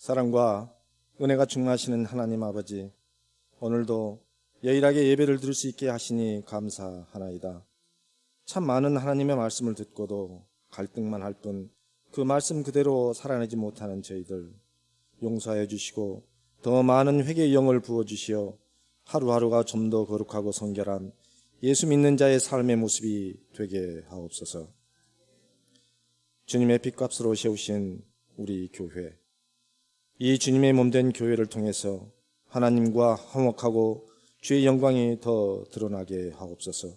사랑과 은혜가 충만하시는 하나님 아버지, 오늘도 여일하게 예배를 드릴 수 있게 하시니 감사하나이다. 참 많은 하나님의 말씀을 듣고도 갈등만 할 뿐 그 말씀 그대로 살아내지 못하는 저희들 용서하여 주시고 더 많은 회개의 영을 부어주시어 하루하루가 좀 더 거룩하고 성결한 예수 믿는 자의 삶의 모습이 되게 하옵소서. 주님의 핏값으로 세우신 우리 교회, 이 주님의 몸된 교회를 통해서 하나님과 화목하고 주의 영광이 더 드러나게 하옵소서.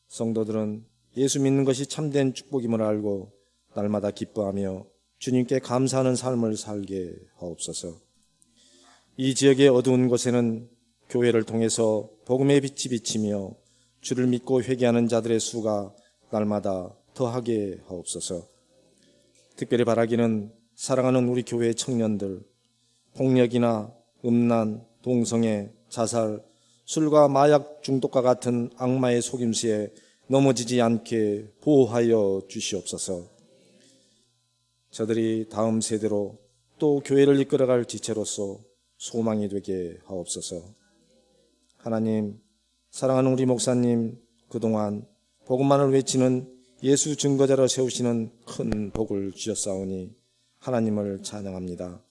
성도들은 예수 믿는 것이 참된 축복임을 알고 날마다 기뻐하며 주님께 감사하는 삶을 살게 하옵소서. 이 지역의 어두운 곳에는 교회를 통해서 복음의 빛이 비치며 주를 믿고 회개하는 자들의 수가 날마다 더하게 하옵소서. 특별히 바라기는 사랑하는 우리 교회 청년들, 폭력이나 음란, 동성애, 자살, 술과 마약 중독과 같은 악마의 속임수에 넘어지지 않게 보호하여 주시옵소서. 저들이 다음 세대로 또 교회를 이끌어갈 지체로서 소망이 되게 하옵소서. 하나님, 사랑하는 우리 목사님, 그동안 복음만을 외치는 예수 증거자로 세우시는 큰 복을 주셨사오니 하나님을 찬양합니다.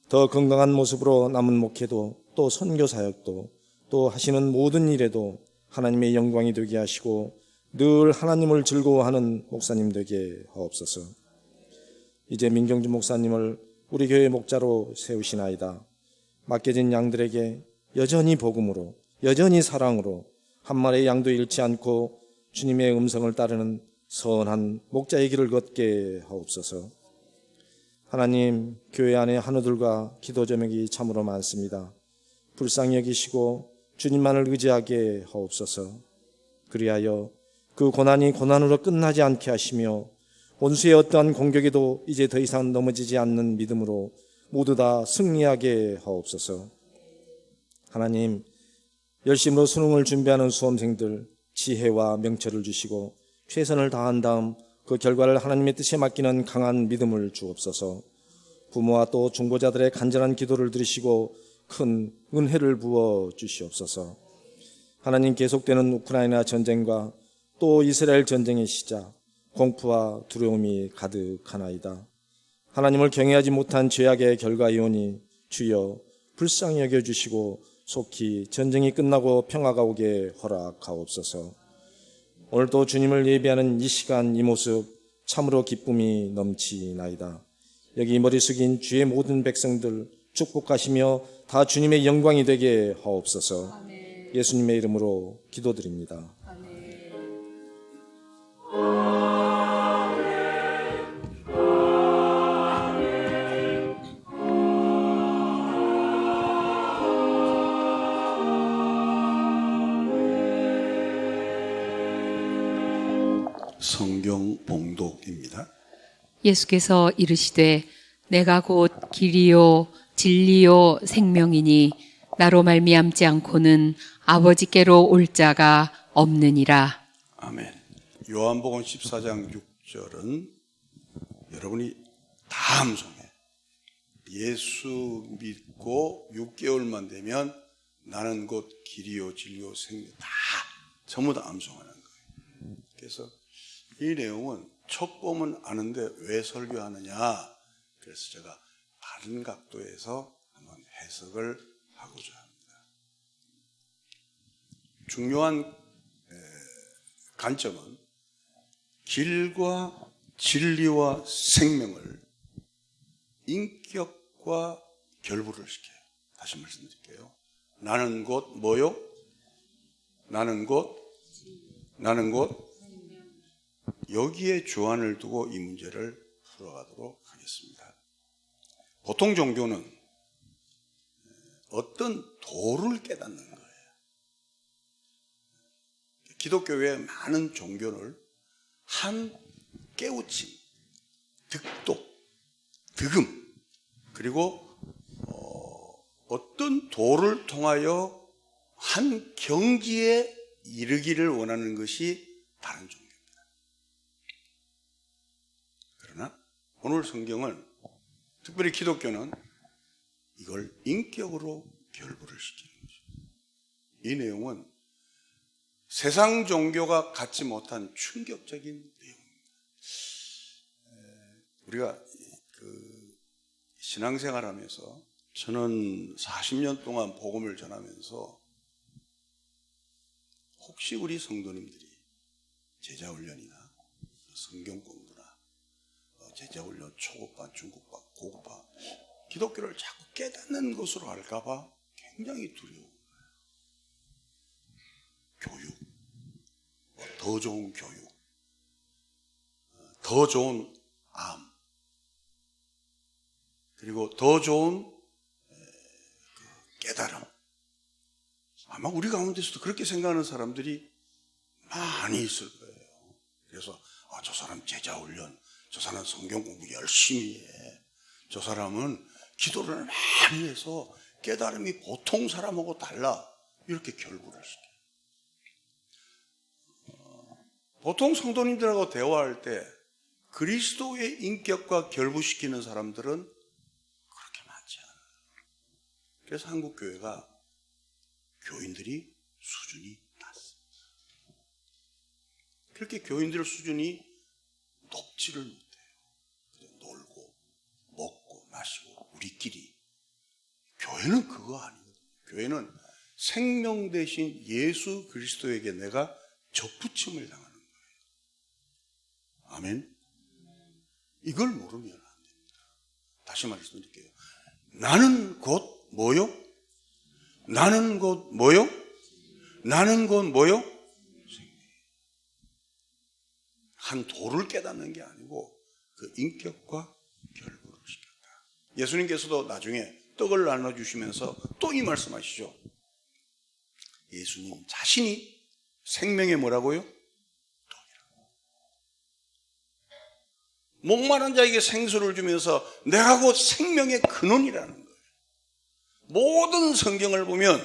더 건강한 모습으로 남은 목회도 또 선교 사역도 또 하시는 모든 일에도 하나님의 영광이 되게 하시고 늘 하나님을 즐거워하는 목사님 되게 하옵소서. 이제 민경주 목사님을 우리 교회 목자로 세우시나이다. 맡겨진 양들에게 여전히 복음으로, 여전히 사랑으로 한 마리의 양도 잃지 않고 주님의 음성을 따르는 선한 목자의 길을 걷게 하옵소서. 하나님, 교회 안에 한우들과 기도 제목이 참으로 많습니다. 불쌍히 여기시고 주님만을 의지하게 하옵소서. 그리하여 그 고난이 고난으로 끝나지 않게 하시며 원수의 어떠한 공격에도 이제 더 이상 넘어지지 않는 믿음으로 모두 다 승리하게 하옵소서. 하나님, 열심으로 수능을 준비하는 수험생들 지혜와 명철을 주시고 최선을 다한 다음 그 결과를 하나님의 뜻에 맡기는 강한 믿음을 주옵소서. 부모와 또 중보자들의 간절한 기도를 들으시고 큰 은혜를 부어 주시옵소서. 하나님, 계속되는 우크라이나 전쟁과 또 이스라엘 전쟁의 시작, 공포와 두려움이 가득하나이다. 하나님을 경외하지 못한 죄악의 결과이오니 주여 불쌍히 여겨주시고 속히 전쟁이 끝나고 평화가 오게 허락하옵소서. 오늘도 주님을 예배하는 이 시간 이 모습 참으로 기쁨이 넘치나이다. 여기 머리 숙인 주의 모든 백성들 축복하시며 다 주님의 영광이 되게 하옵소서. 아멘. 예수님의 이름으로 기도드립니다. 아멘. 성경 봉독입니다. 예수께서 이르시되 내가 곧 길이요 진리요 생명이니 나로 말미암지 않고는 아버지께로 올 자가 없느니라. 아멘. 요한복음 14장 6절은 여러분이 다 암송해. 예수 믿고 6개월만 되면 나는 곧 길이요 진리요 생명, 다 전부 다 암송하는 거예요. 그래서 이 내용은 첫 보면 아는데 왜 설교하느냐, 그래서 제가 다른 각도에서 한번 해석을 하고자 합니다. 중요한 관점은 길과 진리와 생명을 인격과 결부를 시켜요. 다시 말씀드릴게요. 나는 곧 뭐요? 나는 곧 여기에 주안을 두고 이 문제를 풀어가도록 하겠습니다. 보통 종교는 어떤 도를 깨닫는 거예요. 기독교의 많은 종교를 한 깨우침, 득도, 득음, 그리고 어떤 도를 통하여 한 경지에 이르기를 원하는 것이 다른 종교입니다. 그러나 오늘 성경은 특별히 기독교는 이걸 인격으로 결부를 시키는 거죠. 이 내용은 세상 종교가 갖지 못한 충격적인 내용입니다. 우리가 신앙생활하면서 저는 40년 동안 복음을 전하면서 혹시 우리 성도님들이 제자훈련이나 성경 공부나 제자훈련 초급반, 중급반, 고급반 기독교를 자꾸 깨닫는 것으로 할까봐 굉장히 두려워요. 교육, 더 좋은 교육, 더 좋은 암, 그리고 더 좋은 깨달음. 아마 우리 가운데서도 그렇게 생각하는 사람들이 많이 있을 거예요. 그래서 저 사람 제자훈련, 저 사람 성경 공부 열심히 해, 저 사람은 기도를 많이 해서 깨달음이 보통 사람하고 달라, 이렇게 결부를 시켜요. 보통 성도님들하고 대화할 때 그리스도의 인격과 결부시키는 사람들은 그렇게 많지 않아요. 그래서 한국 교회가 교인들이 수준이 낮습니다. 그렇게 교인들 수준이 높지를 못해요. 그냥 놀고 먹고 마시고 우리끼리. 교회는 그거 아니거든요. 교회는 생명 대신 예수 그리스도에게 내가 접붙임을 당하는 거예요. 아멘. 이걸 모르면 안 됩니다. 다시 말씀드릴게요. 나는 곧 뭐요? 나는 곧 뭐요? 나는 곧 뭐요? 한 도를 깨닫는 게 아니고 그 인격과 결부를 시켰다. 예수님께서도 나중에 떡을 나눠주시면서 또 이 말씀하시죠. 예수님 자신이 생명의 뭐라고요? 떡이라고. 목마른 자에게 생수를 주면서 내가 곧 생명의 근원이라는 거예요. 모든 성경을 보면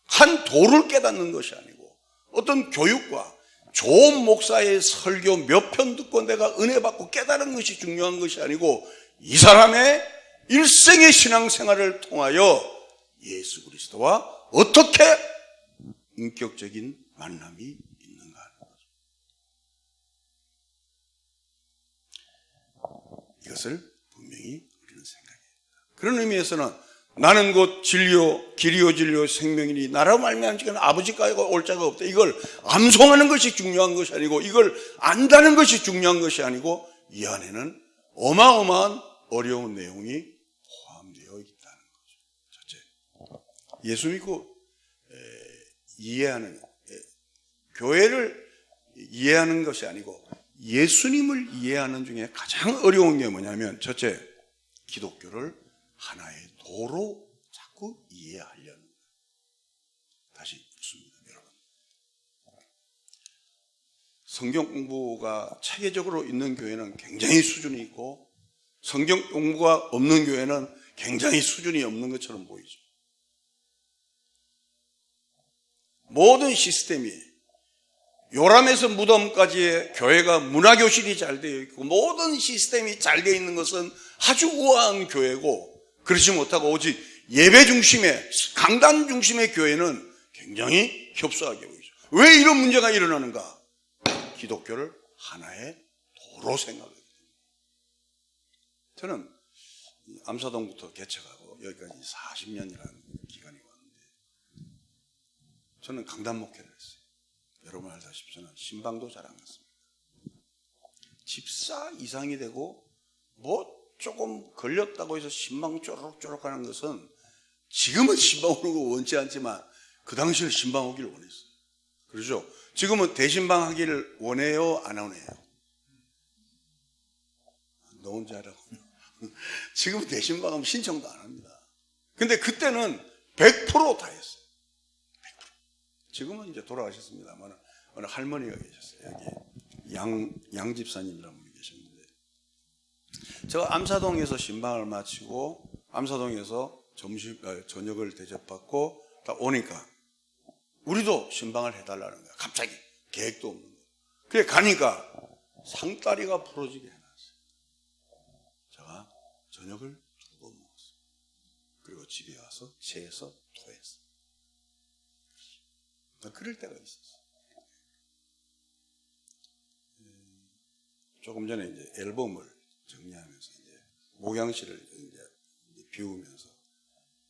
한 도를 깨닫는 것이 아니고 어떤 교육과 좋은 목사의 설교 몇 편 듣고 내가 은혜 받고 깨달은 것이 중요한 것이 아니고 이 사람의 일생의 신앙생활을 통하여 예수 그리스도와 어떻게 인격적인 만남이 있는가 하는 거죠. 이것을 분명히 우리는 생각해야 합니다. 그런 의미에서는 나는 곧 진리요 길이요 진리요 생명이니 나라고 말미암은 지금 아버지가 올 자가 없다. 이걸 암송하는 것이 중요한 것이 아니고 이걸 안다는 것이 중요한 것이 아니고 이 안에는 어마어마한 어려운 내용이 포함되어 있다는 거죠. 첫째, 예수 믿고 이해하는 교회를 이해하는 것이 아니고 예수님을 이해하는 중에 가장 어려운 게 뭐냐면 첫째, 기독교를 하나의 도로 자꾸 이해하려는 거예요. 다시 묻습니다, 여러분. 성경 공부가 체계적으로 있는 교회는 굉장히 수준이 있고 성경 공부가 없는 교회는 굉장히 수준이 없는 것처럼 보이죠. 모든 시스템이 요람에서 무덤까지의 교회가 문화교실이 잘 되어 있고 모든 시스템이 잘 되어 있는 것은 아주 우아한 교회고 그렇지 못하고 오직 예배 중심의 강단 중심의 교회는 굉장히 협소하게 보이죠. 왜 이런 문제가 일어나는가? 기독교를 하나의 도로 생각하게 됩니다. 저는 암사동부터 개척하고 여기까지 40년이라는 기간이 왔는데 저는 강단 목회를 했어요. 여러분 알다시피 저는 신방도 잘 안 갔습니다. 집사 이상이 되고 뭐 조금 걸렸다고 해서 신방 쪼록쪼록 하는 것은 지금은 신방 오는 거 원치 않지만 그 당시에 신방 오기를 원했어요. 그렇죠? 지금은 대신방 하기를 원해요? 안 원해요? 너 혼자 하라고. 지금은 대신방 하면 신청도 안 합니다. 근데 그때는 100% 다 했어요. 100%. 지금은 이제 돌아가셨습니다만 어느 할머니가 계셨어요. 여기 양 집사님이라는 분이 계셨는데 제가 암사동에서 신방을 마치고 암사동에서 저녁을 대접받고 딱 오니까 우리도 신방을 해달라는 거야. 갑자기 계획도 없는 거야. 그래 가니까 상다리가 부러지게 해놨어요. 제가 저녁을 2번 먹었어. 그리고 집에 와서 체해서 토했어. 그럴 때가 있었어. 조금 전에 이제 앨범을 정리하면서 이제 목양실을 이제 비우면서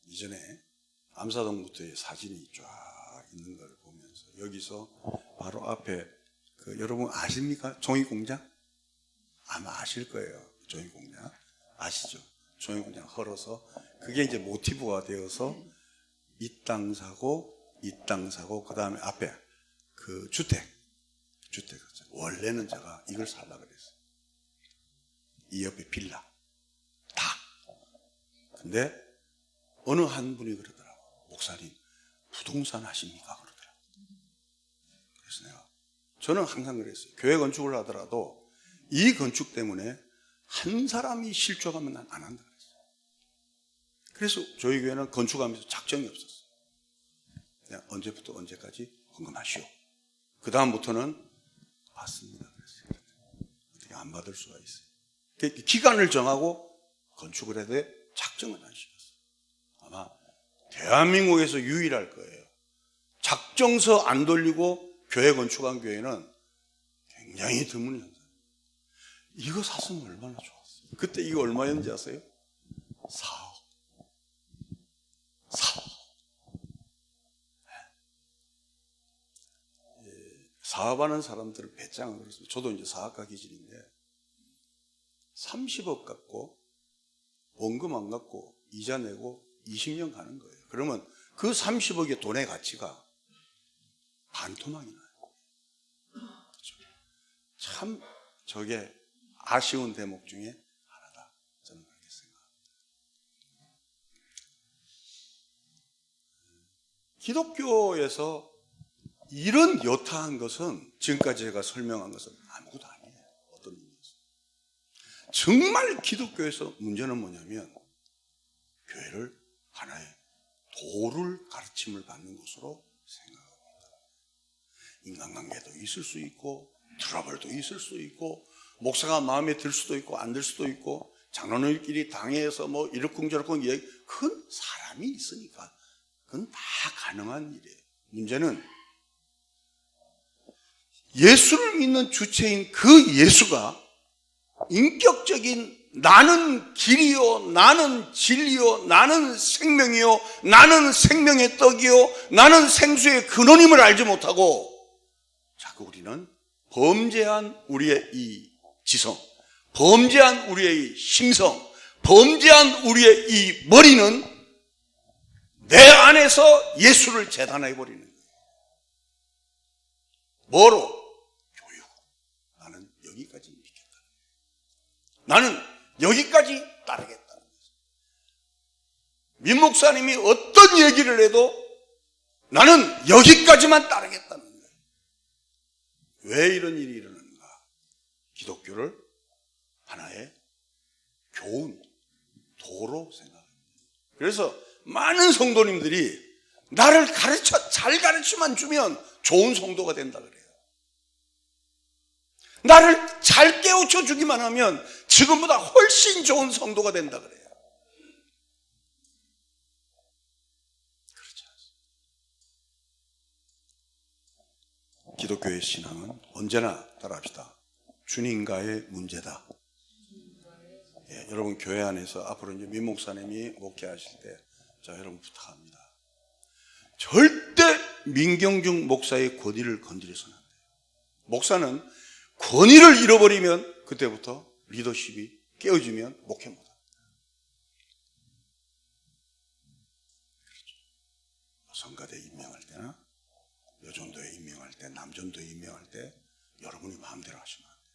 이전에 암사동부터의 사진이 쫙 있는 걸 보면서 여기서 바로 앞에 여러분 아십니까? 종이공장? 아마 아실 거예요. 종이공장 아시죠? 종이공장 헐어서 그게 이제 모티브가 되어서 이 땅 사고 그 다음에 앞에 그 주택 원래는 제가 이걸 살라 그랬어요. 이 옆에 빌라 다. 근데 어느 한 분이 그러더라고. 목사님 부동산 하십니까? 그러더라고. 그래서 저는 항상 그랬어요. 교회 건축을 하더라도 이 건축 때문에 한 사람이 실족하면 난 안 한다 그랬어요. 그래서 저희 교회는 건축하면서 작정이 없었어요. 그냥 언제부터 언제까지 헌금하시오. 그 다음부터는 받습니다 그랬어요. 어떻게 안 받을 수가 있어요. 기간을 정하고 건축을 해야 돼. 작정을 안 시켰어요. 아마 대한민국에서 유일할 거예요. 작정서 안 돌리고 교회 건축한 교회는 굉장히 드문 현상. 이거 샀으면 얼마나 좋았어요. 그때 이거 얼마였는지 아세요? 4억. 사업하는 사람들을 배짱을 그랬어요. 저도 이제 사업가 기질인데 30억 갖고 원금 안 갖고 이자 내고 20년 가는 거예요. 그러면 그 30억의 돈의 가치가 반토막이 나요. 그렇죠? 참 저게 아쉬운 대목 중에 하나다. 저는 그렇게 생각합니다. 기독교에서 이런 여타한 것은 지금까지 제가 설명한 것은 아무것도 아니에요. 어떤 의미에서. 정말 기독교에서 문제는 뭐냐면 교회를 하나의 도를 가르침을 받는 곳으로 생각합니다. 인간관계도 있을 수 있고 트러블도 있을 수 있고 목사가 마음에 들 수도 있고 안 들 수도 있고 장로님끼리 당회에서 뭐 이러쿵저러쿵 큰 사람이 있으니까 그건 다 가능한 일이에요. 문제는 예수를 믿는 주체인 그 예수가 인격적인 나는 길이요, 나는 진리요, 나는 생명이요, 나는 생명의 떡이요, 나는 생수의 근원임을 알지 못하고 자꾸 우리는 범죄한 우리의 이 지성, 범죄한 우리의 이 심성, 범죄한 우리의 이 머리는 내 안에서 예수를 재단해버리는 거예요. 뭐로? 나는 여기까지 믿겠다. 나는 여기까지 따르겠다. 민 목사님이 어떤 얘기를 해도 나는 여기까지만 따르겠다는 거예요. 왜 이런 일이 일어나는가? 기독교를 하나의 교훈, 도로 생각합니다. 그래서 많은 성도님들이 나를 잘 가르쳐만 주면 좋은 성도가 된다 그래요. 나를 잘 깨우쳐 주기만 하면 지금보다 훨씬 좋은 성도가 된다 그래요. 그렇지 않습니다. 기독교의 신앙은 언제나 따라합시다. 주님과의 문제다. 예, 여러분 교회 안에서 앞으로 이제 민 목사님이 목회하실 때, 자 여러분 부탁합니다. 절대 민경중 목사의 권위를 건드려서는 안 돼요. 목사는 권위를 잃어버리면 그때부터 리더십이 깨어지면 목회 못합니다. 그렇죠. 성가대 임명할 때나 여전도에 임명할 때, 남전도에 임명할 때 여러분이 마음대로 하시면 안 돼요.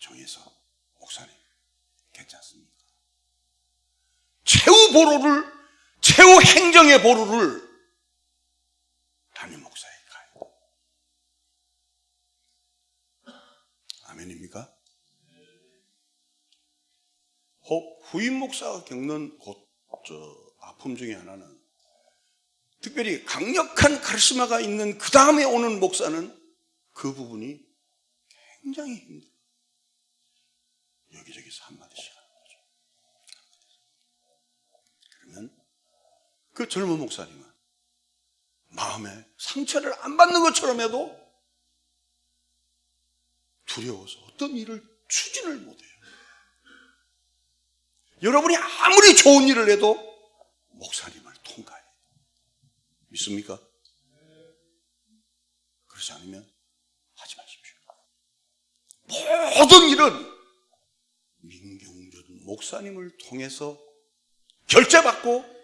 정해서 목사님 괜찮습니까? 최후 행정의 보루를 담임 목사에게 가요. 아멘입니까? 후임 목사가 겪는 아픔 중에 하나는 특별히 강력한 카리스마가 있는 그 다음에 오는 목사는 그 부분이 굉장히 힘들어요. 여기저기서 한마디씩 하는 거죠. 그 젊은 목사님은 마음에 상처를 안 받는 것처럼 해도 두려워서 어떤 일을 추진을 못해요. 여러분이 아무리 좋은 일을 해도 목사님을 통과해요. 믿습니까? 그렇지 않으면 하지 마십시오. 모든 일은 민경준 목사님을 통해서 결제받고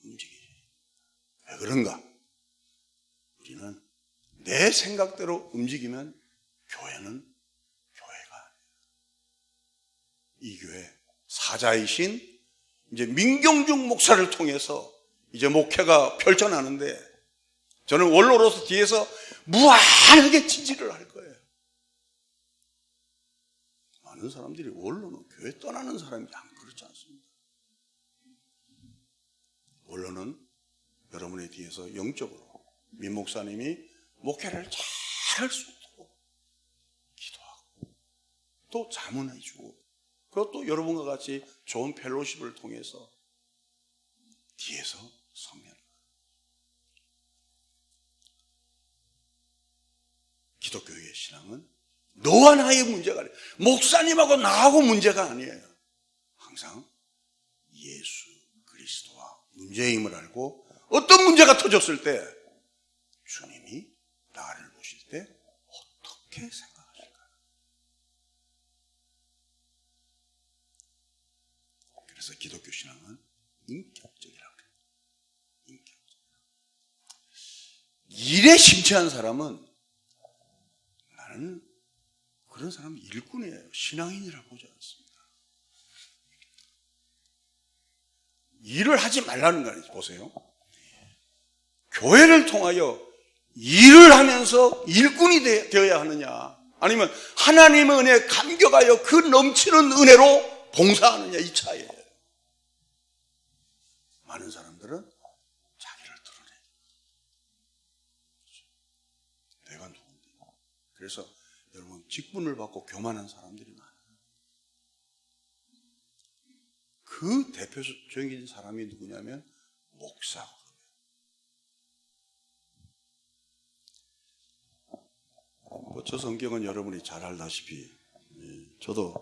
움직이죠. 왜 그런가? 우리는 내 생각대로 움직이면 교회는 교회가 아니에요. 이 교회 사자이신 이제 민경중 목사를 통해서 이제 목회가 펼쳐나는데 저는 원로로서 뒤에서 무한하게 지지를 할 거예요. 많은 사람들이 원로는 교회 떠나는 사람이 안 그렇지 않습니다. 원로는 여러분의 뒤에서 영적으로 민 목사님이 목회를 잘 할 수 있도록 기도하고 또 자문해주고 그것도 여러분과 같이 좋은 펠로십을 통해서 뒤에서 섬기는 거예요. 기독교의 신앙은 너와 나의 문제가 아니에요. 목사님하고 나하고 문제가 아니에요. 항상 예수 그리스도와 문제임을 알고 어떤 문제가 터졌을 때 주님이 나를 보실 때 어떻게 생각하실까? 그래서 기독교 신앙은 인격적이라고 해요. 인격적. 일에 심취한 사람은 나는 그런 사람은 일꾼이에요. 신앙인이라고 보지 않습니다. 일을 하지 말라는 거 아니죠. 보세요. 교회를 통하여 일을 하면서 일꾼이 되어야 하느냐 아니면 하나님의 은혜에 감격하여 그 넘치는 은혜로 봉사하느냐 이 차이예요. 많은 사람들은 자기를 드러내. 내가 누군데. 그래서 여러분 직분을 받고 교만한 사람들이 많아요. 그 대표적인 사람이 누구냐면 목사고. 저 성경은 여러분이 잘 알다시피 저도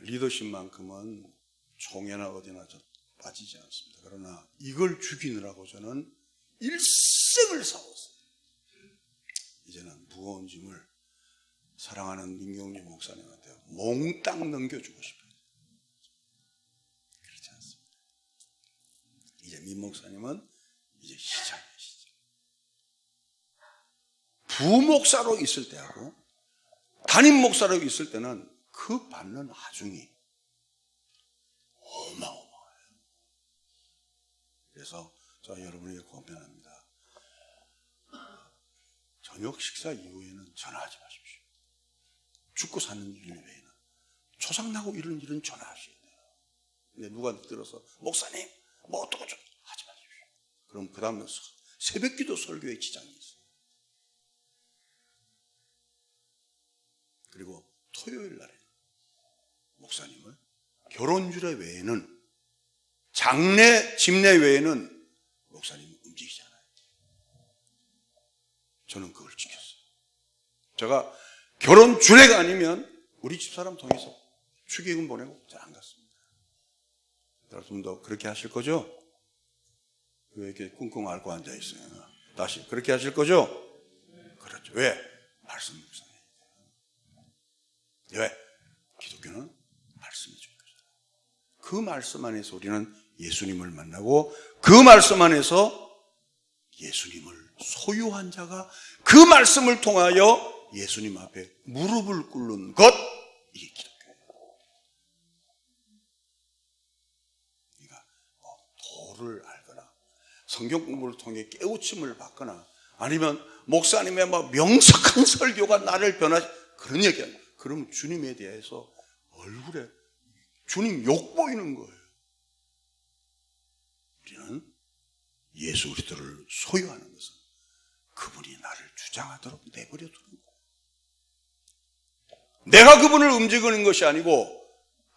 리더십만큼은 총회나 어디나 빠지지 않습니다. 그러나 이걸 죽이느라고 저는 일생을 싸웠어요. 이제는 무거운 짐을 사랑하는 민경준 목사님한테 몽땅 넘겨주고 싶어요. 그렇지 않습니다. 이제 민 목사님은 이제 시작이에요. 시작. 부목사로 있을 때하고 담임 목사로 있을 때는 그 받는 하중이 어마어마해요. 그래서 저 여러분에게 권면합니다. 저녁 식사 이후에는 전화하지 마십시오. 죽고 사는 일 외에는 초상나고 이런 일은 전화하셔야 돼요. 근데 누가 들어서 목사님 뭐 어떡하죠? 하지 마십시오. 그럼 그 다음에 새벽기도 설교에 지장이 있어요. 그리고 토요일 날에는 목사님을 결혼주례 외에는 장례, 집례 외에는 목사님이 움직이지 않아요. 저는 그걸 지켰어요. 제가 결혼 주례가 아니면 우리 집사람 통해서 축의금 보내고 잘 안 갔습니다. 여러분도 그렇게 하실 거죠? 왜 이렇게 꿍꿍 앓고 앉아 있어요? 다시 그렇게 하실 거죠? 그렇죠. 왜? 말씀 묵상해. 왜? 기독교는 말씀이 중요하잖아요. 그 말씀 안에서 우리는 예수님을 만나고 그 말씀 안에서 예수님을 소유한 자가 그 말씀을 통하여 예수님 앞에 무릎을 꿇는 것, 이게 기독교예요. 그러니까 도를 알거나 성경 공부를 통해 깨우침을 받거나 아니면 목사님의 명석한 설교가 나를 변하시 그런 얘기 아니에요. 그러면 주님에 대해서 얼굴에 주님 욕 보이는 거예요. 우리는 예수 그리스도를 소유하는 것은 그분이 나를 주장하도록 내버려 두는 거예요. 내가 그분을 움직이는 것이 아니고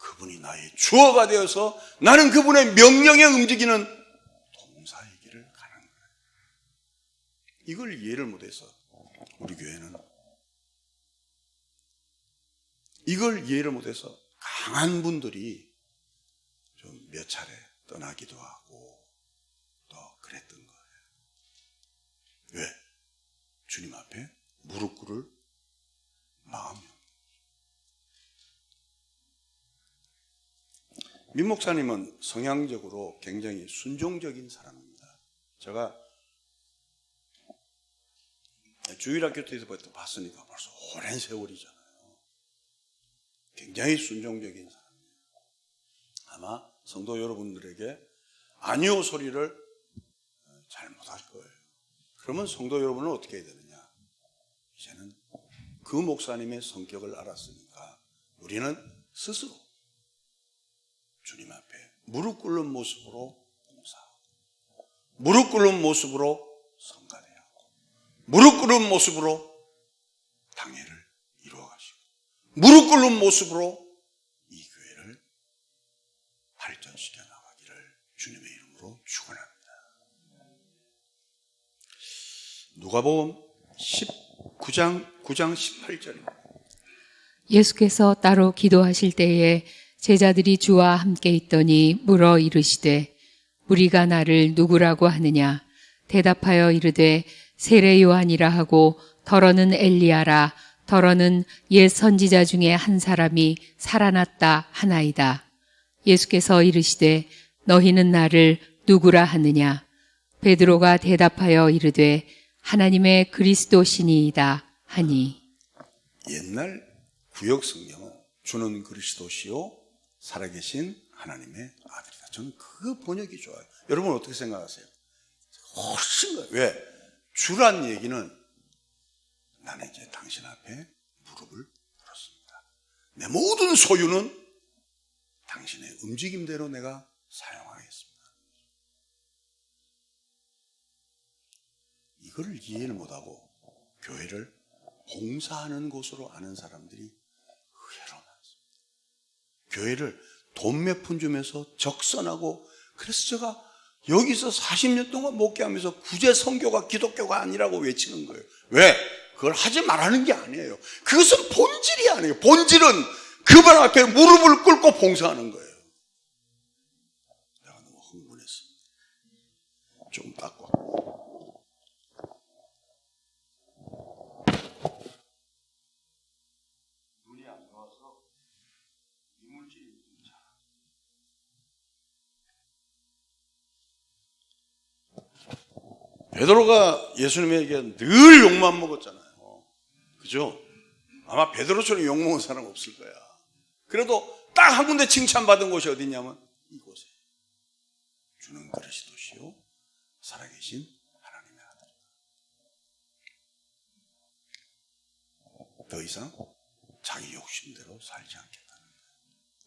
그분이 나의 주어가 되어서 나는 그분의 명령에 움직이는 동사이기를 가는 거예요. 이걸 이해를 못해서 우리 교회는 이걸 이해를 못해서 강한 분들이 좀 몇 차례 떠나기도 하고 또 그랬던 거예요. 왜? 주님 앞에 무릎 꿇을 마음이. 민 목사님은 성향적으로 굉장히 순종적인 사람입니다. 제가 주일학교 때부터 봤으니까 벌써 오랜 세월이잖아요. 굉장히 순종적인 사람이에요. 아마 성도 여러분들에게 아니요 소리를 잘 못할 거예요. 그러면 성도 여러분은 어떻게 해야 되느냐? 이제는 그 목사님의 성격을 알았으니까 우리는 스스로 주님 앞에 무릎 꿇는 모습으로 봉사하고, 무릎 꿇는 모습으로 성가대하고, 무릎 꿇는 모습으로 당회를 이루어가시고, 무릎 꿇는 모습으로 이 교회를 발전시켜 나가기를 주님의 이름으로 축원합니다. 누가복음 9장 18절입니다. 예수께서 따로 기도하실 때에 제자들이 주와 함께 있더니 물어 이르시되 우리가 나를 누구라고 하느냐? 대답하여 이르되 세례 요한이라 하고 더러는 엘리야라 더러는 옛 선지자 중에 한 사람이 살아났다 하나이다. 예수께서 이르시되 너희는 나를 누구라 하느냐? 베드로가 대답하여 이르되 하나님의 그리스도시니이다 하니. 옛날 구역 성경은 주는 그리스도시요 살아계신 하나님의 아들이다. 저는 그 번역이 좋아요. 여러분 어떻게 생각하세요? 훨씬 더. 왜? 주란 얘기는 나는 이제 당신 앞에 무릎을 꿇었습니다. 내 모든 소유는 당신의 움직임대로 내가 사용하겠습니다. 이거를 이해를 못하고 교회를 봉사하는 곳으로 아는 사람들이 의외로 많습니다. 교회를 돈 몇 푼 주면서 적선하고, 그래서 제가 여기서 40년 동안 목회하면서 구제 선교가 기독교가 아니라고 외치는 거예요. 왜? 그걸 하지 말라는 게 아니에요. 그것은 본질이 아니에요. 본질은 그분 앞에 무릎을 꿇고 봉사하는 거예요. 내가 너무 흥분했습니다. 좀 닦고. 눈이 안 좋아서 이물질이 좀 잘. 베드로가 예수님에게 늘 욕만 먹었잖아요. 그죠? 아마 베드로처럼 욕 먹은 사람 없을 거야. 그래도 딱 한 군데 칭찬받은 곳이 어디냐면 이곳에 주는 그리스도시요 살아계신 하나님의 아들. 더 이상 자기 욕심대로 살지 않겠다는 거예요.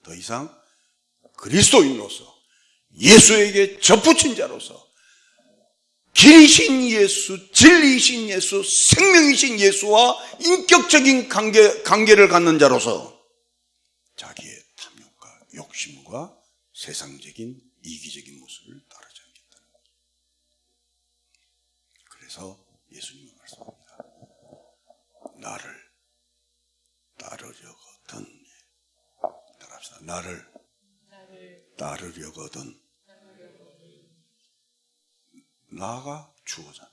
더 이상 그리스도인으로서 예수에게 접붙인 자로서 길이신 예수, 진리이신 예수, 생명이신 예수와 인격적인 관계를 갖는 자로서 자기의 탐욕과 욕심과 세상적인 이기적인 모습을 따르지 않겠다는 거죠. 그래서 예수님은 말씀합니다. 나를 따르려거든, 따라합시다. 나를 따르려거든. 나가 주어잖아.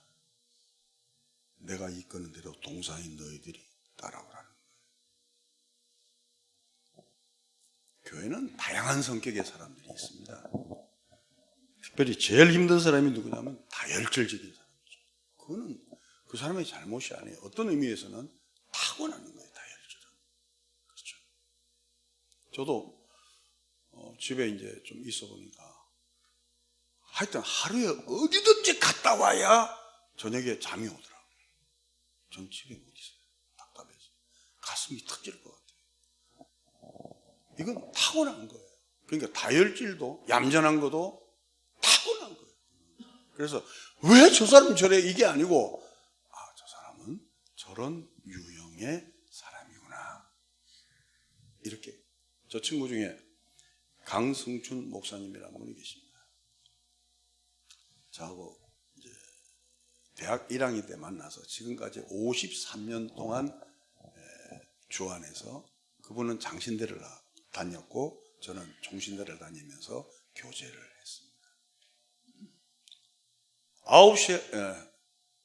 내가 이끄는 대로 동사인 너희들이 따라오라는 거예요. 교회는 다양한 성격의 사람들이 있습니다. 특별히 제일 힘든 사람이 누구냐면 다혈질적인 사람이죠. 그거는 그 사람의 잘못이 아니에요. 어떤 의미에서는 타고나는 거예요. 다혈질은. 그렇죠. 저도 집에 이제 좀 있어 보니까 하여튼 하루에 어디든지 갔다 와야 저녁에 잠이 오더라고요. 전 집에 못 있어요. 답답해서. 가슴이 터질 것 같아요. 이건 타고난 거예요. 그러니까 다혈질도 얌전한 것도 타고난 거예요. 그래서 왜 저 사람은 저래? 이게 아니고 저 사람은 저런 유형의 사람이구나. 이렇게. 저 친구 중에 강승춘 목사님이라는 분이 계십니다. 저하고 이제 대학 1학년 때 만나서 지금까지 53년 동안 주안에서, 그분은 장신대를 다녔고 저는 종신대를 다니면서 교제를 했습니다.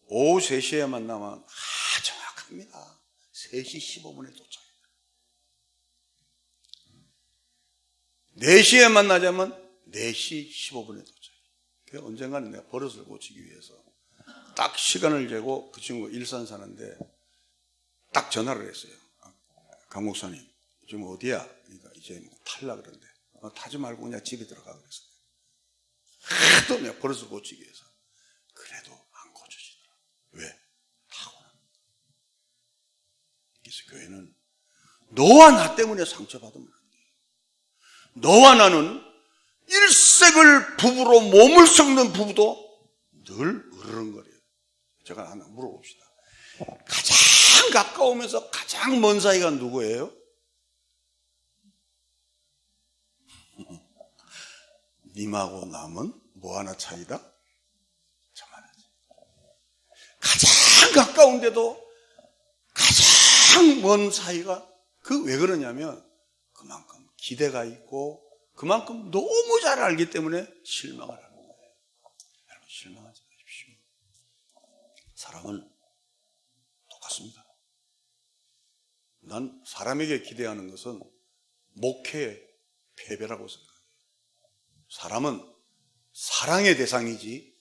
오후 3시에 만나면 정확합니다. 3시 15분에 도착해요. 4시에 만나자면 4시 15분에 도착해요. 언젠가는 내가 버릇을 고치기 위해서 딱 시간을 재고, 그 친구가 일산 사는데 딱 전화를 했어요. 강 목사님, 지금 어디야? 그러니까 이제 탈라 그러는데, 타지 말고 그냥 집에 들어가 그랬어요. 하도 내가 버릇을 고치기 위해서. 그래도 안 고쳐지더라. 왜? 타고난. 그래서 교회는 너와 나 때문에 상처받으면 안 돼. 너와 나는 일색을 부부로 몸을 섞는 부부도 늘 으르렁거려요. 제가 하나 물어봅시다. 가장 가까우면서 가장 먼 사이가 누구예요? 님하고 남은 뭐 하나 차이다? 저만하지. 가장 가까운데도 가장 먼 사이가, 왜 그러냐면 그만큼 기대가 있고 그만큼 너무 잘 알기 때문에 실망을 하는 거예요. 여러분, 실망하지 마십시오. 사람은 똑같습니다. 난 사람에게 기대하는 것은 목회의 패배라고 생각해요. 사람은 사랑의 대상이지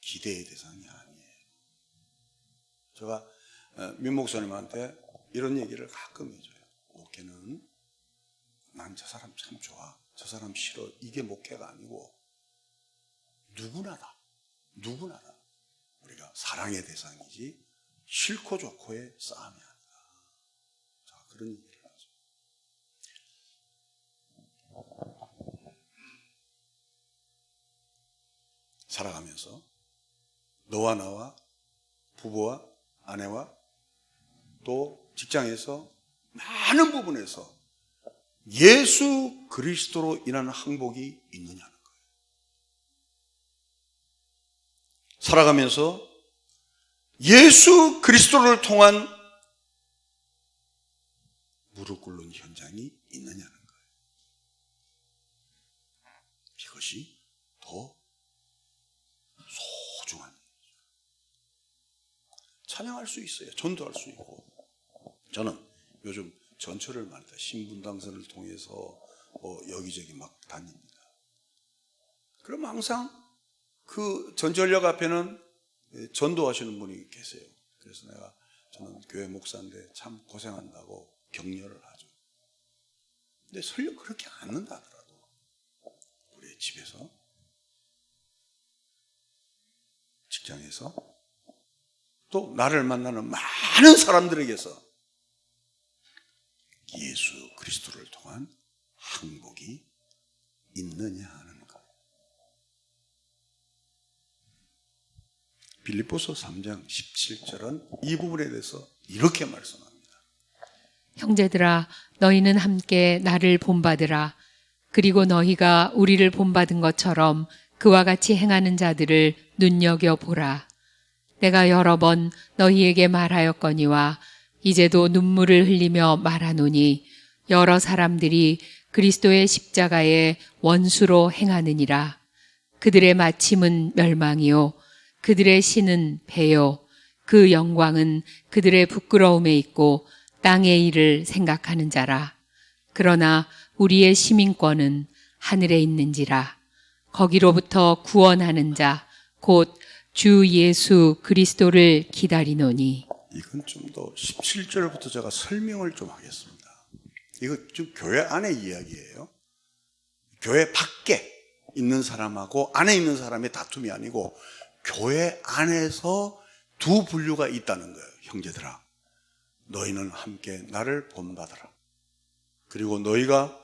기대의 대상이 아니에요. 제가 민 목사님한테 이런 얘기를 가끔 해줘요. 목회는 난 저 사람 참 좋아, 저 사람 싫어, 이게 목회가 아니고 누구나다. 우리가 사랑의 대상이지 싫고 좋고의 싸움이 아니다. 자, 그런 얘기를 하죠. 살아가면서 너와 나와, 부부와 아내와 또 직장에서 많은 부분에서 예수 그리스도로 인한 항복이 있느냐는 거예요. 살아가면서 예수 그리스도를 통한 무릎 꿇는 현장이 있느냐는 거예요. 이것이 더 소중한 일이죠. 찬양할 수 있어요. 전도할 수 있고. 저는 요즘 전철을 많이 타요. 신분당선을 통해서 여기저기 막 다닙니다. 그럼 항상 그 전철역 앞에는 전도하시는 분이 계세요. 그래서 저는 교회 목사인데 참 고생한다고 격려를 하죠. 근데 설령 그렇게 않는다 하더라도 우리 집에서, 직장에서, 또 나를 만나는 많은 사람들에게서 예수 그리스도를 통한 항복이 있느냐 하는 것. 빌립보서 3장 17절은 이 부분에 대해서 이렇게 말씀합니다. 형제들아, 너희는 함께 나를 본받으라. 그리고 너희가 우리를 본받은 것처럼 그와 같이 행하는 자들을 눈여겨보라. 내가 여러 번 너희에게 말하였거니와 이제도 눈물을 흘리며 말하노니 여러 사람들이 그리스도의 십자가에 원수로 행하느니라. 그들의 마침은 멸망이요 그들의 신은 배요 그 영광은 그들의 부끄러움에 있고 땅의 일을 생각하는 자라. 그러나 우리의 시민권은 하늘에 있는지라. 거기로부터 구원하는 자 곧 주 예수 그리스도를 기다리노니. 이건 좀 더 17절부터 제가 설명을 좀 하겠습니다. 이거 좀 교회 안의 이야기예요. 교회 밖에 있는 사람하고 안에 있는 사람의 다툼이 아니고 교회 안에서 두 분류가 있다는 거예요. 형제들아, 너희는 함께 나를 본받아라. 그리고 너희가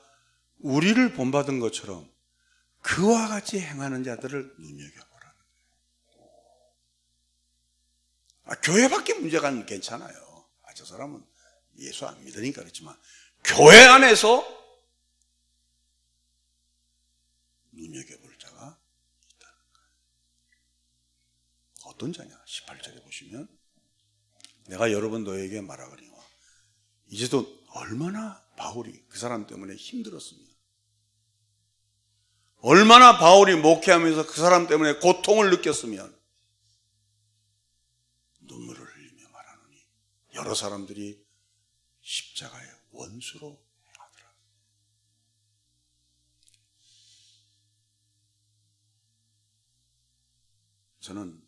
우리를 본받은 것처럼 그와 같이 행하는 자들을 눈여겨보라는 거예요. 교회 밖에 문제가 괜찮아요. 저 사람은 예수 안 믿으니까 그렇지만 교회 안에서 어떤 자냐? 18절에 보시면 내가 여러 번 너에게 말하거니와 이제도 얼마나 바울이 그 사람 때문에 힘들었으며 얼마나 바울이 목회하면서 그 사람 때문에 고통을 느꼈으면 눈물을 흘리며 말하노니 여러 사람들이 십자가의 원수로 행하더라. 저는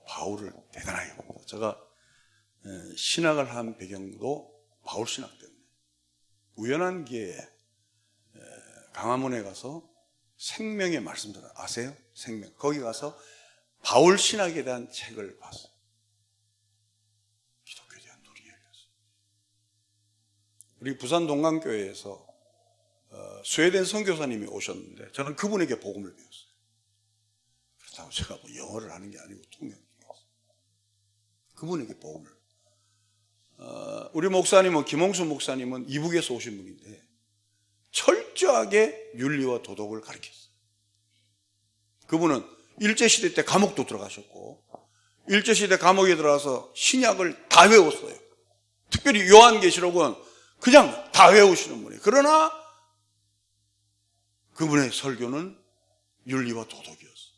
바울을 대단하게 봅니다. 제가 신학을 한 배경도 바울 신학 때문에 우연한 기회에 강화문에 가서 생명의 말씀들 아세요? 생명. 거기 가서 바울 신학에 대한 책을 봤어요. 기독교에 대한 눈이 열렸어요. 우리 부산 동강교회에서 스웨덴 선교사님이 오셨는데 저는 그분에게 복음을 배웠어요. 그렇다고 제가 뭐 영어를 하는 게 아니고 통역을 배웠어요. 그분에게 복음을. 우리 목사님은 김홍수 목사님은 이북에서 오신 분인데 철저하게 윤리와 도덕을 가르쳤어요. 그분은 일제시대 때 감옥도 들어가셨고 일제시대 감옥에 들어가서 신약을 다 외웠어요. 특별히 요한계시록은 그냥 다 외우시는 분이에요. 그러나 그분의 설교는 윤리와 도덕이었어요.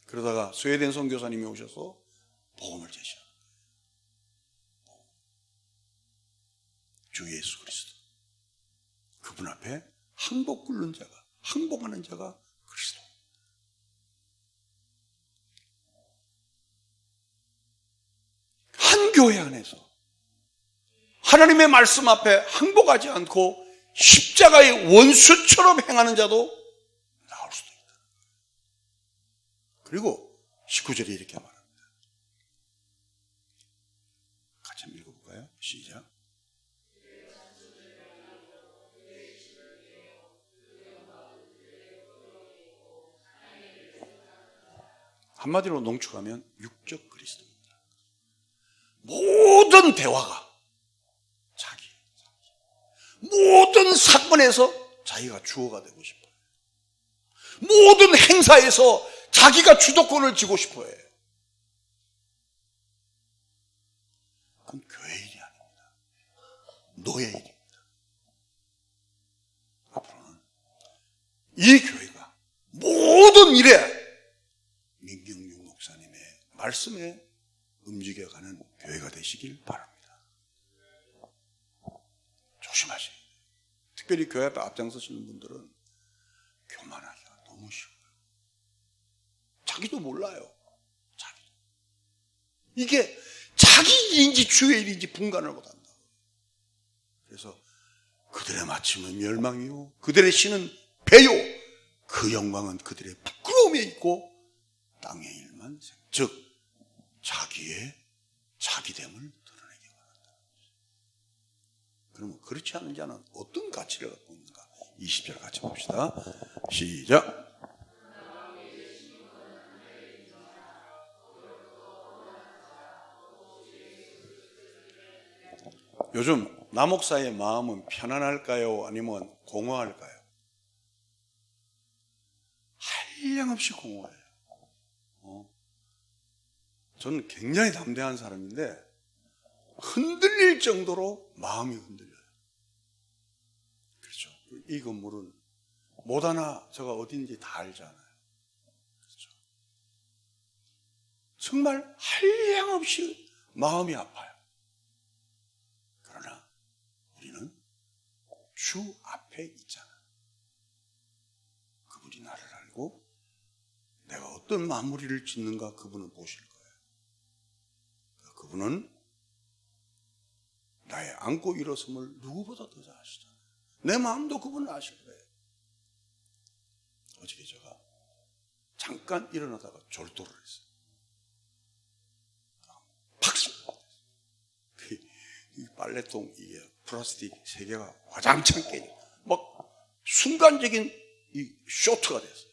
그러다가 스웨덴 선교사님이 오셔서 복음을 제시합니다. 주 예수 그리스도. 그분 앞에 항복 꿇는 자가, 항복하는 자가 그리스도. 한 교회 안에서 하나님의 말씀 앞에 항복하지 않고 십자가의 원수처럼 행하는 자도 나올 수도 있다. 그리고 19절에 이렇게 말합니다. 같이 한번 읽어볼까요? 시작. 한마디로 농축하면 육적 그리스도입니다. 모든 대화가 자기. 모든 사건에서 자기가 주어가 되고 싶어요. 모든 행사에서 자기가 주도권을 쥐고 싶어 해요. 그건 교회 일이 아닙니다. 노예 일입니다. 앞으로는 이 교회가 모든 일에 민경육 목사님의 말씀에 움직여가는 교회가 되시길 바랍니다. 조심하세요. 특별히 교회 앞에 앞장서시는 분들은 교만하기가 너무 쉬워요. 자기도 몰라요. 자기도. 이게 자기 일인지 주의 일인지 분간을 못한다. 그래서 그들의 마침은 멸망이요 그들의 신은 배요 그 영광은 그들의 부끄러움에 있고 땅의 일만 즉 자기의 자기됨을 드러내기 원한다. 그러면 그렇지 않은 자는 어떤 가치를 갖고 있는가? 20절 같이 봅시다. 시작. 요즘 나 목사의 마음은 편안할까요? 아니면 공허할까요? 한량없이 공허해요. 저는 굉장히 담대한 사람인데 흔들릴 정도로 마음이 흔들려요. 그렇죠. 이 건물은 못 하나 제가 어딘지 다 알잖아요. 그렇죠. 정말 한량없이 마음이 아파요. 그러나 우리는 주 앞에 있잖아. 그분이 나를 알고 내가 어떤 마무리를 짓는가 그분은 보실 거예요. 그분은 나의 안고 일어섬을 누구보다 더 잘 아시잖아요. 내 마음도 그분은 아실 거예요. 어저께 제가 잠깐 일어나다가 졸도를 했어요. 박수! 이 빨래통 이게 플라스틱 3개가 와장창 깨져. 막 순간적인 이 쇼트가 됐어요.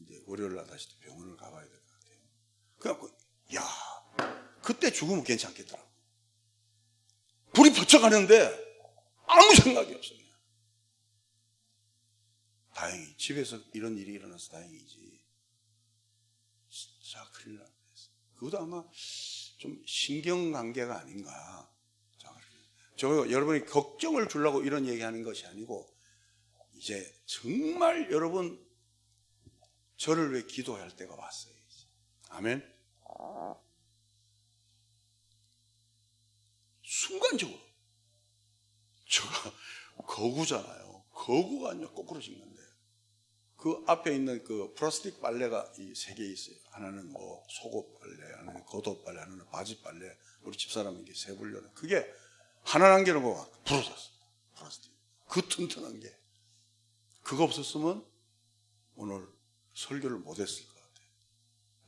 이제 월요일 날 다시 병원을 가봐야 될 것 같아요. 그래갖고 야 그때 죽으면 괜찮겠더라고. 불이 번쩍하는데 아무 생각이 없어요. 다행히 집에서 이런 일이 일어나서 다행이지. 큰일 납니다. 그것도 아마 좀 신경관계가 아닌가. 저 여러분이 걱정을 주려고 이런 얘기하는 것이 아니고 이제 정말 여러분 저를 위해 기도할 때가 왔어요. 이제. 아멘. 순간적으로 제가 거구잖아요. 거구가 아니라 거꾸로 찍는데 그 앞에 있는 그 플라스틱 빨래가 이 세 개 있어요. 하나는 뭐 속옷 빨래, 하나는 겉옷 빨래, 하나는 바지 빨래. 우리 집사람이 이게 세 불려는 그게 하나 남기는 거가 부러졌어. 플라스틱. 그 튼튼한 게 그거 없었으면 오늘 설교를 못했을 것 같아요.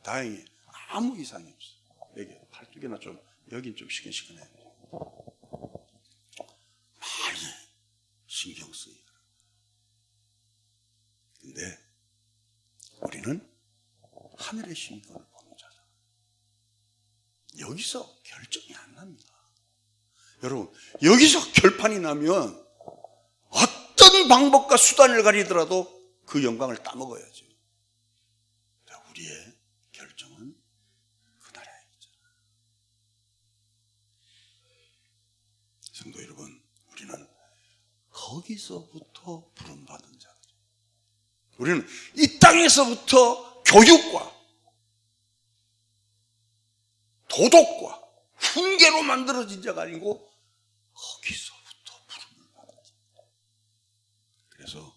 다행히 아무 이상이 없어요. 여기 팔뚝이나 좀 여긴 좀 시큰시큰해요. 많이 신경 쓰이더라고요. 근데 우리는 하늘의 신권을 보는 자잖아요. 여기서 결정이 안 납니다. 여러분, 여기서 결판이 나면 어떤 방법과 수단을 가리더라도 그 영광을 따먹어야죠. 우리의 결정은 그 나라에 있잖아요. 성도 여러분, 우리는 거기서부터 부름받은 자들. 우리는 이 땅에서부터 교육과 도덕과 훈계로 만들어진 자가 아니고 거기서부터 부름을 받은 자. 그래서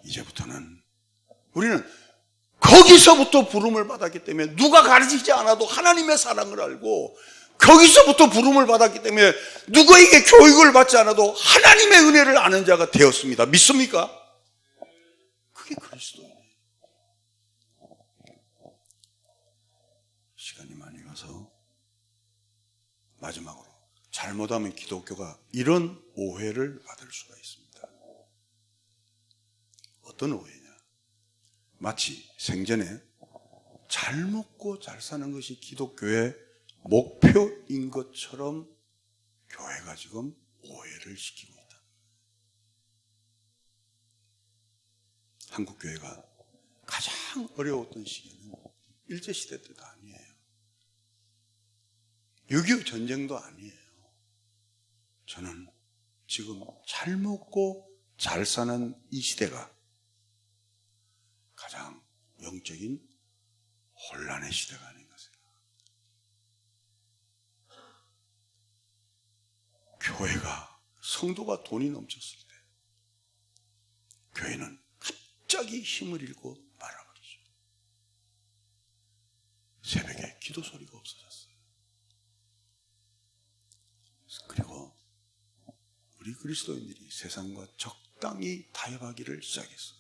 이제부터는 우리는 거기서부터 부름을 받았기 때문에 누가 가르치지 않아도 하나님의 사랑을 알고 거기서부터 부름을 받았기 때문에 누구에게 교육을 받지 않아도 하나님의 은혜를 아는 자가 되었습니다. 믿습니까? 그게 그리스도예요. 시간이 많이 가서 마지막으로 잘못하면 기독교가 이런 오해를 받을 수가 있습니다. 어떤 오해냐? 마치 생전에 잘 먹고 잘 사는 것이 기독교의 목표인 것처럼 교회가 지금 오해를 시키고 있다. 한국 교회가 가장 어려웠던 시기는 일제시대 때도 아니에요. 6.25 전쟁도 아니에요. 저는 지금 잘 먹고 잘 사는 이 시대가 가장 영적인 혼란의 시대가 아닌가 생각합니다. 교회가 성도가 돈이 넘쳤을 때 교회는 갑자기 힘을 잃고 말아버리죠. 새벽에 기도 소리가 없어졌어요. 그리고 우리 그리스도인들이 세상과 적당히 타협하기를 시작했어요.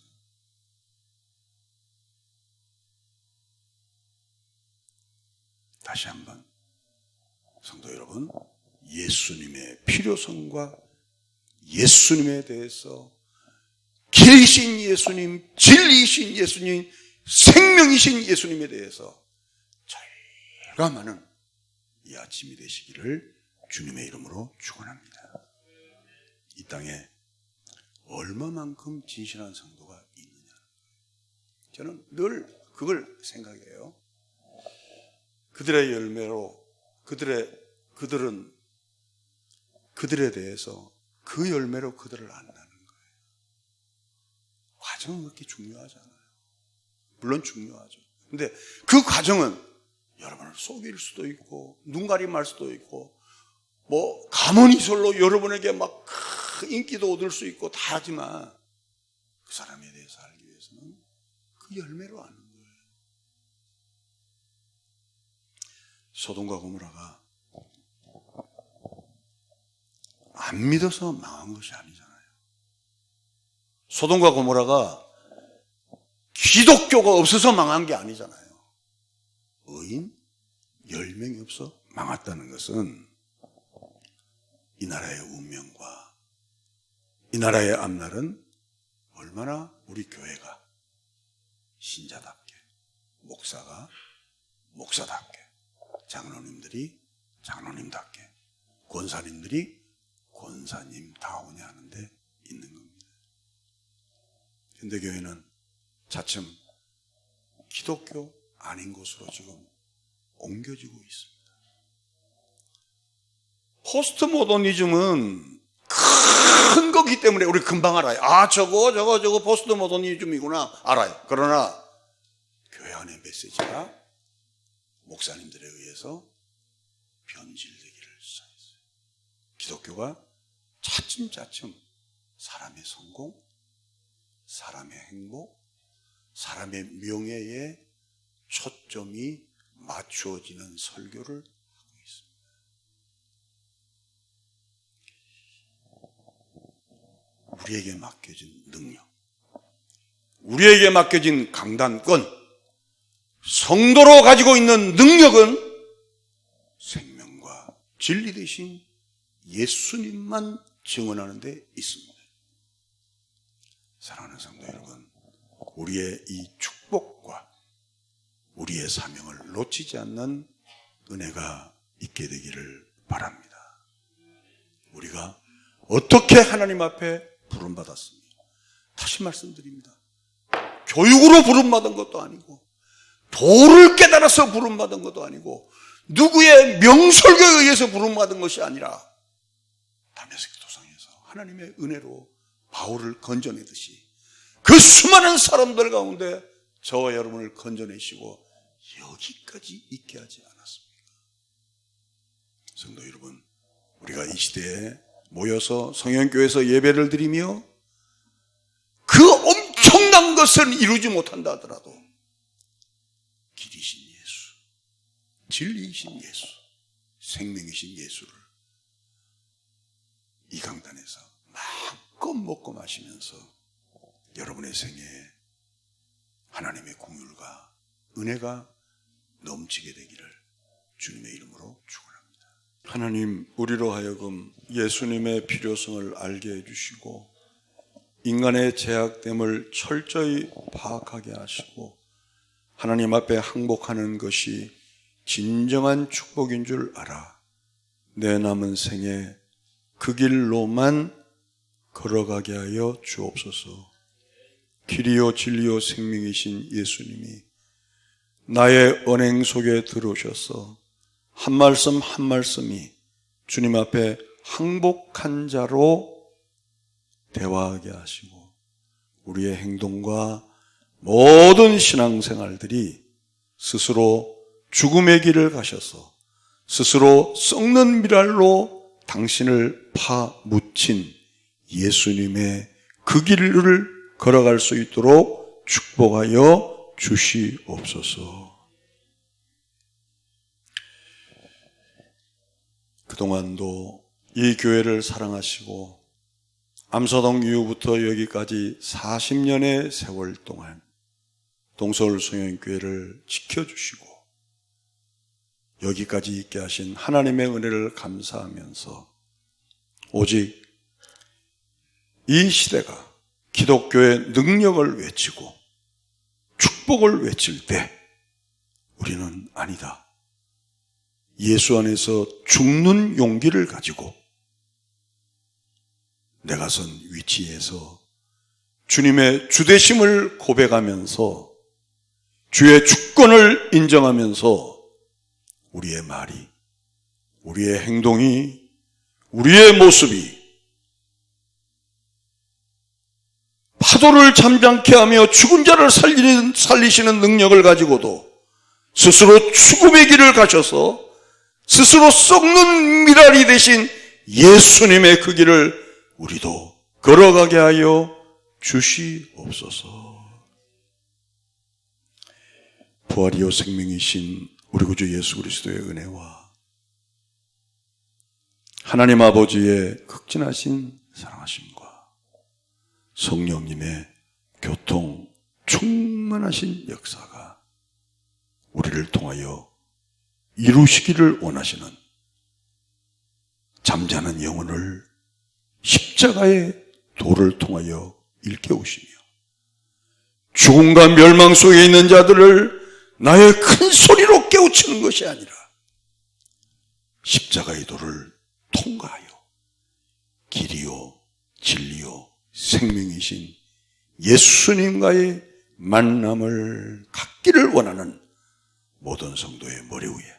다시 한번 성도 여러분, 예수님의 필요성과 예수님에 대해서 길이신 예수님, 진리이신 예수님, 생명이신 예수님에 대해서 절감하는 이 아침이 되시기를 주님의 이름으로 축원합니다. 이 땅에 얼마만큼 진실한 성도가 있느냐. 저는 늘 그걸 생각해요. 그들의 열매로 그들은 그들에 대해서 그 열매로 그들을 안다는 거예요. 과정은 그렇게 중요하지 않아요. 물론 중요하죠. 근데 그 과정은 여러분을 속일 수도 있고 눈 가림할 수도 있고 뭐 가문이설로 여러분에게 막 인기도 얻을 수 있고 다 하지만 그 사람에 대해서 알기 위해서는 그 열매로 아는 거예요. 소돔과 고모라가 안 믿어서 망한 것이 아니잖아요. 소돔과 고모라가 기독교가 없어서 망한 게 아니잖아요. 의인 10명이 없어 망했다는 것은 이 나라의 운명과 이 나라의 앞날은 얼마나 우리 교회가 신자답게, 목사가 목사답게, 장로님들이 장로님답게, 권사님들이 권사님다우냐 하는데 있는 겁니다. 현대교회는 차츰 기독교 아닌 곳으로 지금 옮겨지고 있습니다. 포스트 모더니즘은 큰 거기 때문에 우리 금방 알아요. 아, 저거 포스트 모더니즘이구나 알아요. 그러나 교회 안의 메시지가 목사님들에 의해서 변질되기를 시작했어요. 기독교가 차츰차츰 사람의 성공, 사람의 행복, 사람의 명예에 초점이 맞추어지는 설교를 하고 있습니다. 우리에게 맡겨진 능력, 우리에게 맡겨진 강단권, 성도로 가지고 있는 능력은 생명과 진리 되신 예수님만 증언하는 데 있습니다. 사랑하는 성도 여러분, 우리의 이 축복과 우리의 사명을 놓치지 않는 은혜가 있게 되기를 바랍니다. 우리가 어떻게 하나님 앞에 부름받았습니까? 다시 말씀드립니다. 교육으로 부름받은 것도 아니고 도를 깨달아서 부름받은 것도 아니고 누구의 명설교에 의해서 부름받은 것이 아니라 다메섹 도상에서 하나님의 은혜로 바울을 건져내듯이 그 수많은 사람들 가운데 저와 여러분을 건져내시고 여기까지 있게 하지 않았습니까? 성도 여러분, 우리가 이 시대에 모여서 성령교회에서 예배를 드리며 그 엄청난 것을 이루지 못한다 하더라도 길이신 예수, 진리이신 예수, 생명이신 예수를 이 강단에서 마음껏 먹고 마시면서 여러분의 생애에 하나님의 긍휼과 은혜가 넘치게 되기를 주님의 이름으로 축원합니다. 하나님, 우리로 하여금 예수님의 필요성을 알게 해주시고 인간의 죄악됨을 철저히 파악하게 하시고 하나님 앞에 항복하는 것이 진정한 축복인 줄 알아 내 남은 생에 그 길로만 걸어가게 하여 주옵소서. 길이요 진리요 생명이신 예수님이 나의 언행 속에 들어오셔서 한 말씀 한 말씀이 주님 앞에 항복한 자로 대화하게 하시고 우리의 행동과 모든 신앙생활들이 스스로 죽음의 길을 가셔서 스스로 썩는 미랄로 당신을 파묻힌 예수님의 그 길을 걸어갈 수 있도록 축복하여 주시옵소서. 그동안도 이 교회를 사랑하시고 암서동 이후부터 여기까지 40년의 세월 동안 동서울 성령교회를 지켜주시고 여기까지 있게 하신 하나님의 은혜를 감사하면서 오직 이 시대가 기독교의 능력을 외치고 축복을 외칠 때 우리는 아니다. 예수 안에서 죽는 용기를 가지고 내가 선 위치에서 주님의 주되심을 고백하면서 주의 주권을 인정하면서 우리의 말이, 우리의 행동이, 우리의 모습이 파도를 잠잠케 하며 죽은 자를 살리시는 능력을 가지고도 스스로 죽음의 길을 가셔서 스스로 썩는 미랄이 되신 예수님의 그 길을 우리도 걸어가게 하여 주시옵소서. 부활이요 생명이신 우리 구주 예수 그리스도의 은혜와 하나님 아버지의 극진하신 사랑하심과 성령님의 교통 충만하신 역사가 우리를 통하여 이루시기를 원하시는 잠자는 영혼을 십자가의 도를 통하여 일깨우시며 죽음과 멸망 속에 있는 자들을 나의 큰 소리로 깨우치는 것이 아니라 십자가의 도를 통과하여 길이요 진리요 생명이신 예수님과의 만남을 갖기를 원하는 모든 성도의 머리 위에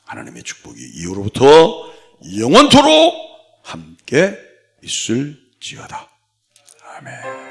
하나님의 축복이 이후로부터 영원토록 함께 있을지어다. 아멘.